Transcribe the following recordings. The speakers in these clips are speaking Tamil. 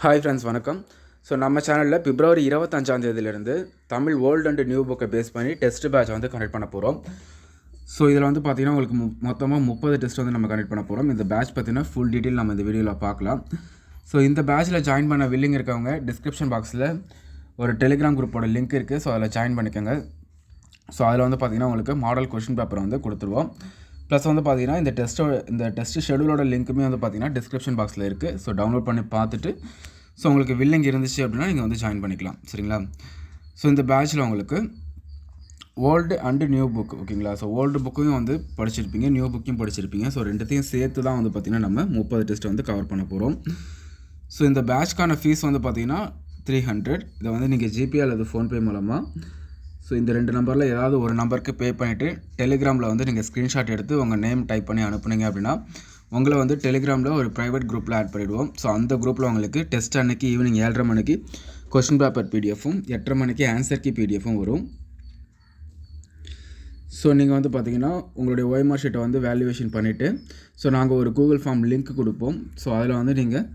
ஹாய் ஃப்ரெண்ட்ஸ், வணக்கம். ஸோ நம்ம சேனலில் பிப்ரவரி 25 தமிழ் ஓல்டு அண்ட் நியூ புக்கை பேஸ் பண்ணி டெஸ்ட் பேட்ச் வந்து கனெக்ட் பண்ண போகிறோம். ஸோ இதில் வந்து பார்த்திங்கன்னா உங்களுக்கு மொத்தமாக 30 டெஸ்ட் வந்து நம்ம கனெக்ட் பண்ண போகிறோம். இந்த பேட்ச் பார்த்திங்கன்னா ஃபுல் டீட்டெயில் நம்ம இந்த வீடியோவில் பார்க்கலாம். ஸோ இந்த பேட்சில் ஜாயின் பண்ண வில்லிங் இருக்கவங்க டிஸ்கிரிப்ஷன் பாக்ஸில் ஒரு டெலிகிராம் குரூப்போட லிங்க் இருக்குது. ஸோ அதில் ஜாயின் பண்ணிக்கோங்க. ஸோ அதில் வந்து பார்த்திங்கன்னா உங்களுக்கு மாடல் கொஷின் பேப்பரை வந்து கொடுத்துருவோம். ப்ளஸ் வந்து பார்த்திங்கன்னா இந்த டெஸ்ட் ஷெடியூலோட லிங்க்குமே வந்து பார்த்திங்கன்னா டிஸ்கிரிப்ஷன் பாக்ஸில் இருக்குது. ஸோ டவுன்லோட் பண்ணி பார்த்துட்டு ஸோ உங்களுக்கு வில்லிங் இருந்துச்சு அப்படின்னா நீங்கள் வந்து ஜாயின் பண்ணிக்கலாம். சரிங்களா? ஸோ இந்த பேட்சில் உங்களுக்கு ஓல்டு அண்டு நியூ புக், ஓகேங்களா? ஸோ ஓல்டு புக்கையும் வந்து படிச்சிருப்பீங்க, நியூ புக்கையும் படிச்சிருப்பீங்க. ஸோ ரெண்டுத்தையும் சேர்த்து தான் வந்து பார்த்திங்கன்னா நம்ம 30 டெஸ்ட் வந்து கவர் பண்ண போகிறோம். ஸோ இந்த பேட்ச்க்கான ஃபீஸ் வந்து பார்த்திங்கன்னா 300. இதை வந்து நீங்கள் ஜிபே அல்லது ஃபோன்பே மூலமாக ஸோ இந்த 2 நம்பரில் ஏதாவது ஒரு நம்பருக்கு பே பண்ணிவிட்டு டெலிகிராமில் வந்து நீங்கள் ஸ்க்ரீன்ஷாட் எடுத்து உங்கள் நேம் டைப் பண்ணி அனுப்புனீங்க அப்படின்னா உங்களை வந்து டெலிகிராமில் ஒரு ப்ரைவேட் குரூப்பில் ஆட் பண்ணிவிடுவோம். ஸோ அந்த குரூப்பில் உங்களுக்கு டெஸ்ட் அன்னைக்கு ஈவினிங் 7:30 மணிக்கு கொஷின் பேப்பர் பிடிஎஃப்பும் 8:30 மணிக்கு ஆன்சர் கீ பிடிஎஃப்பும் வரும். ஸோ நீங்கள் வந்து பார்த்தீங்கன்னா உங்களுடைய OMR ஷீட்டை வந்து வேல்யூவேஷன் பண்ணிவிட்டு ஸோ நாங்கள் ஒரு கூகுள் ஃபார்ம் லிங்க் கொடுப்போம். ஸோ அதில் வந்து நீங்கள்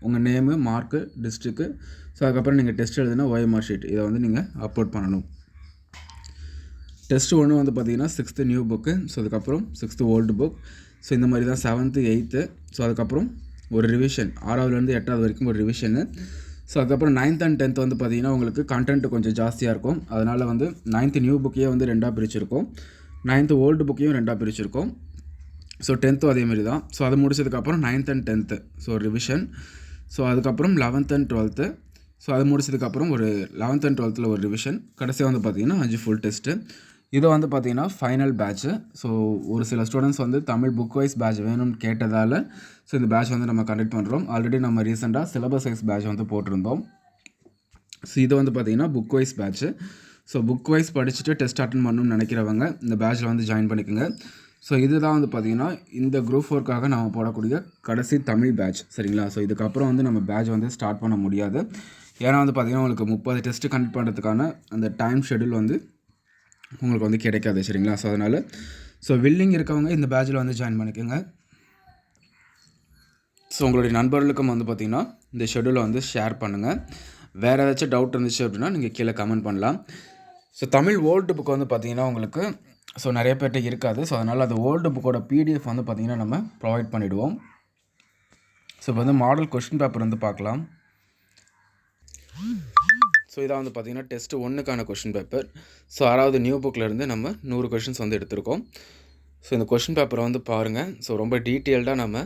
உங்கள் நேமு, மார்க்கு, டிஸ்ட்ரிக்கு, ஸோ அதுக்கப்புறம் நீங்கள் டெஸ்ட் எழுதுனா OMR ஷீட் இதை வந்து நீங்கள் அப்லோட் பண்ணணும். டெஸ்ட் 1 வந்து பார்த்திங்கன்னா 6th நியூ புக்கு, ஸோ அதுக்கப்புறம் 6th ஓல்டு புக், ஸோ இந்த மாதிரி தான் 7th 8th, ஸோ அதுக்கப்புறம் ஒரு ரிவிஷன் 6வதுலேருந்து 8வது வரைக்கும் ஒரு ரிவிஷனு. ஸோ அதுக்கப்புறம் 9th and 10th வந்து பார்த்திங்கன்னா உங்களுக்கு கண்டென்ட் கொஞ்சம் ஜாஸ்தியாக இருக்கும். அதனால் வந்து 9th நியூ புக்கையே வந்து 2ஆக பிரிச்சிருக்கோம், 9th ஓல்டு புக்கையும் 2ஆக பிரிச்சிருக்கோம். ஸோ 10th அதேமாரி தான். ஸோ அது முடிச்சதுக்கப்புறம் 9th and 10th so revision. So அதுக்கப்புறம் 11th and 12th, ஸோ அது முடிச்சதுக்கப்புறம் ஒரு 11th and 12th ஒரு ரிவிஷன். கடைசியாக வந்து பார்த்திங்கன்னா 5 ஃபுல் டெஸ்ட்டு. இது வந்து பார்த்திங்கன்னா ஃபைனல் பேட்ச்சு. ஸோ ஒரு சில ஸ்டூடெண்ட்ஸ் வந்து தமிழ் புக் வைஸ் பேட்ச் வேணும்னு கேட்டதால் ஸோ இந்த பேட்ச் வந்து நம்ம கண்டக்ட் பண்ணுறோம். ஆல்ரெடி நம்ம ரீசெண்டாக சிலபஸ் வைஸ் பேட்ச் வந்து போட்டிருந்தோம். ஸோ இது வந்து பார்த்திங்கன்னா book wise batch. So book wise படிச்சுட்டு டெஸ்ட் அட்டன் பண்ணணும்னு நினைக்கிறவங்க இந்த பேட்சில் வந்து ஜாயின் பண்ணிக்கோங்க. ஸோ இதுதான் வந்து பார்த்திங்கன்னா இந்த குரூப் 4க்காக நம்ம போடக்கூடிய கடைசி தமிழ் பேட்ச். சரிங்களா? ஸோ இதுக்கப்புறம் வந்து நம்ம பேட்ச் வந்து ஸ்டார்ட் பண்ண முடியாது. ஏன்னா வந்து பார்த்திங்கன்னா உங்களுக்கு 30 டெஸ்ட்டு கண்டக்ட் பண்ணுறதுக்கான அந்த டைம் ஷெடியூல் வந்து உங்களுக்கு வந்து கிடைக்காது. சரிங்களா? ஸோ அதனால் வில்லிங் இருக்கவங்க இந்த பேட்சில் வந்து ஜாயின் பண்ணிக்கோங்க. ஸோ உங்களுடைய நண்பர்களுக்கும் வந்து பார்த்திங்கன்னா இந்த ஷெடியூலை வந்து ஷேர் பண்ணுங்கள். வேறு ஏதாச்சும் டவுட் இருந்துச்சு அப்படின்னா நீங்கள் கீழே கமெண்ட் பண்ணலாம். ஸோ தமிழ் ஓல்டு புக் வந்து பார்த்திங்கன்னா உங்களுக்கு ஸோ நிறைய பேர்கிட்ட இருக்காது. ஸோ அதனால் அந்த ஓல்டு புக்கோட பிடிஎஃப் வந்து பார்த்திங்கன்னா நம்ம ப்ரொவைட் பண்ணிவிடுவோம். ஸோ இப்போ வந்து மாடல் கொஸ்டின் பேப்பர் வந்து பார்க்கலாம். ஸோ இதான் வந்து பார்த்திங்கன்னா டெஸ்ட் 1க்கான கொஷின் பேப்பர். ஸோ 6வது நியூ புக்கிலேருந்து நம்ம 100 கொஷின்ஸ் வந்து எடுத்திருக்கோம். ஸோ இந்த கொஷின் பேப்பரை வந்து பாருங்கள். ஸோ ரொம்ப டீட்டெயில்டாக நம்ம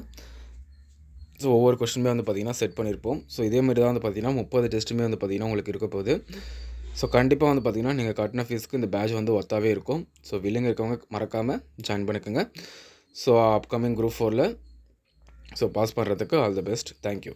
ஒவ்வொரு கொஷினுமே வந்து பார்த்திங்கன்னா செட் பண்ணியிருப்போம். ஸோ இதேமாதிரி தான் வந்து பார்த்திங்கன்னா 30 டெஸ்ட்டுமே வந்து பார்த்திங்கன்னா உங்களுக்கு இருக்க போகுது. ஸோ கண்டிப்பாக வந்து பார்த்திங்கன்னா நீங்கள் கட்டின ஃபீஸ்க்கு இந்த பேட்ச் வந்து ஒத்தாவே இருக்கும். ஸோ வில்லிங் இருக்கவங்க மறக்காமல் ஜாயின் பண்ணிக்கோங்க. ஸோ அப்கமிங் குரூப் 4ல் பாஸ் பண்ணுறதுக்கு ஆல் தி பெஸ்ட். தேங்க்யூ.